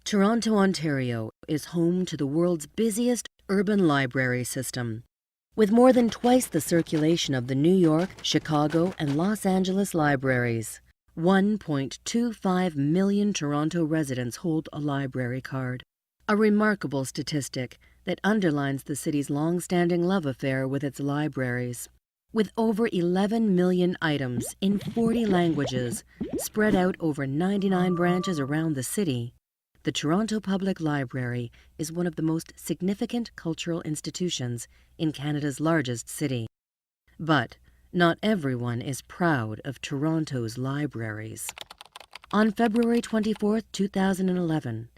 Toronto, Ontario is home to the world's busiest urban library system. With more than twice the circulation of the New York, Chicago, and Los Angeles libraries, 1.25 million Toronto residents hold a library card. A remarkable statistic that underlines the city's long-standing love affair with its libraries. With over 11 million items in 40 languages spread out over 99 branches around the city, the Toronto Public Library is one of the most significant cultural institutions in Canada's largest city. But not everyone is proud of Toronto's libraries. On February 24, 2011,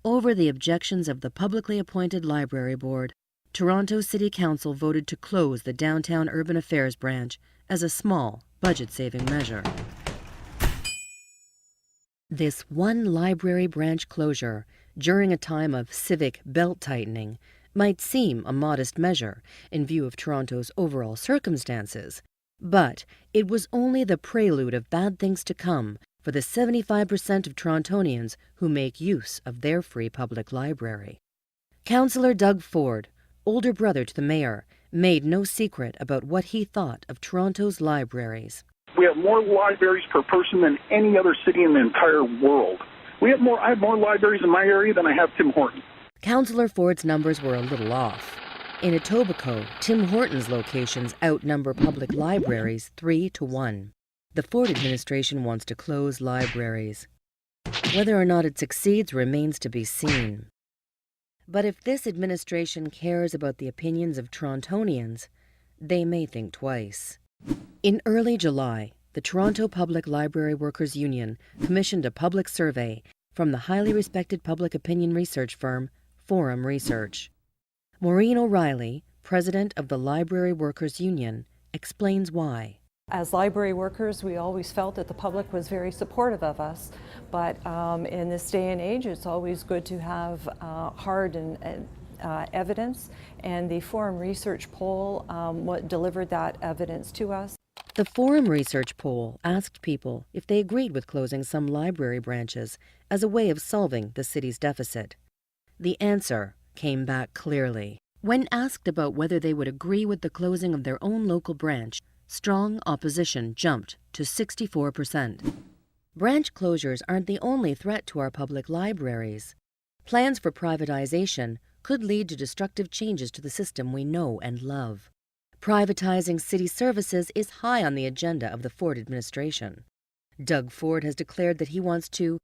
over the objections of the publicly appointed Library Board, Toronto City Council voted to close the Downtown Urban Affairs branch as a small, budget-saving measure. This one library branch closure, during a time of civic belt-tightening, might seem a modest measure in view of Toronto's overall circumstances, but it was only the prelude of bad things to come for the 75% of Torontonians who make use of their free public library. Councillor Doug Ford, older brother to the mayor, made no secret about what he thought of Toronto's libraries. We have more libraries per person than any other city in the entire world. I have more libraries in my area than I have Tim Hortons. Councillor Ford's numbers were a little off. In Etobicoke, Tim Hortons locations outnumber public libraries 3-1. The Ford administration wants to close libraries. Whether or not it succeeds remains to be seen. But if this administration cares about the opinions of Torontonians, they may think twice. In early July, the Toronto Public Library Workers' Union commissioned a public survey from the highly respected public opinion research firm Forum Research. Maureen O'Reilly, president of the Library Workers' Union, explains why. As library workers, we always felt that the public was very supportive of us, but in this day and age, it's always good to have hard and evidence, and the Forum Research poll delivered that evidence to us. The Forum Research poll asked people if they agreed with closing some library branches as a way of solving the city's deficit. The answer came back clearly. When asked about whether they would agree with the closing of their own local branch, strong opposition jumped to 64%. Branch closures aren't the only threat to our public libraries. Plans for privatization could lead to destructive changes to the system we know and love. Privatizing city services is high on the agenda of the Ford administration. Doug Ford has declared that he wants to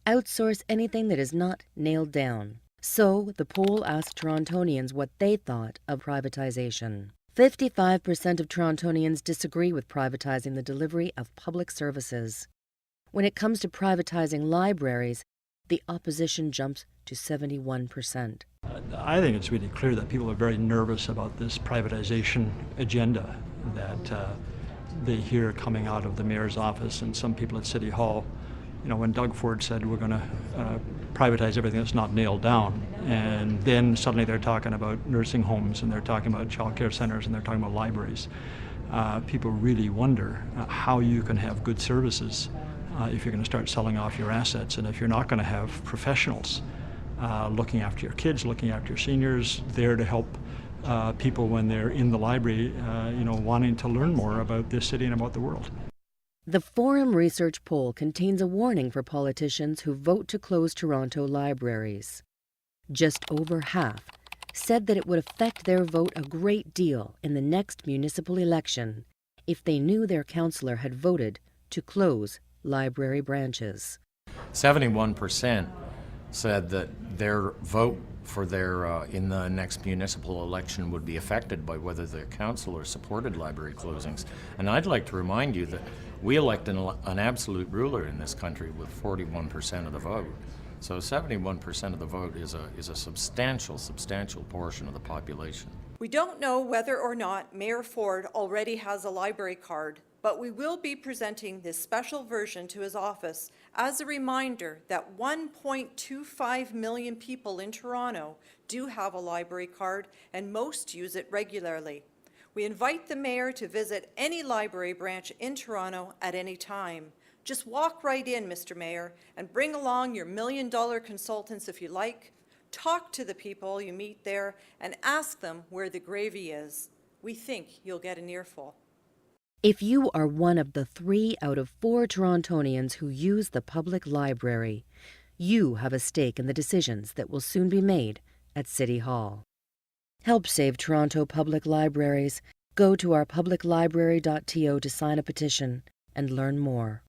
outsource anything that is not nailed down. So the poll asked Torontonians what they thought of privatization. 55% of Torontonians disagree with privatizing the delivery of public services. When it comes to privatizing libraries, the opposition jumps to 71%. I think it's really clear that people are very nervous about this privatization agenda that they hear coming out of the mayor's office and some people at City Hall. You know, when Doug Ford said we're going to privatize everything that's not nailed down, and then suddenly they're talking about nursing homes and they're talking about child care centers and they're talking about libraries. People really wonder how you can have good services if you're going to start selling off your assets, and if you're not going to have professionals looking after your kids, looking after your seniors, there to help people when they're in the library, wanting to learn more about this city and about the world. The Forum Research poll contains a warning for politicians who vote to close Toronto libraries. Just over half said that it would affect their vote a great deal in the next municipal election if they knew their councillor had voted to close library branches. 71% said that their vote for their in the next municipal election would be affected by whether the councillor supported library closings. And I'd like to remind you that we elect an absolute ruler in this country with 41% of the vote. So 71% of the vote is a substantial portion of the population. We don't know whether or not Mayor Ford already has a library card, but we will be presenting this special version to his office as a reminder that 1.25 million people in Toronto do have a library card, and most use it regularly. We invite the Mayor to visit any library branch in Toronto at any time. Just walk right in, Mr. Mayor, and bring along your million-dollar consultants if you like. Talk to the people you meet there and ask them where the gravy is. We think you'll get an earful. If you are one of the 3 out of 4 Torontonians who use the public library, you have a stake in the decisions that will soon be made at City Hall. Help save Toronto public libraries. Go to our publiclibrary.to to sign a petition and learn more.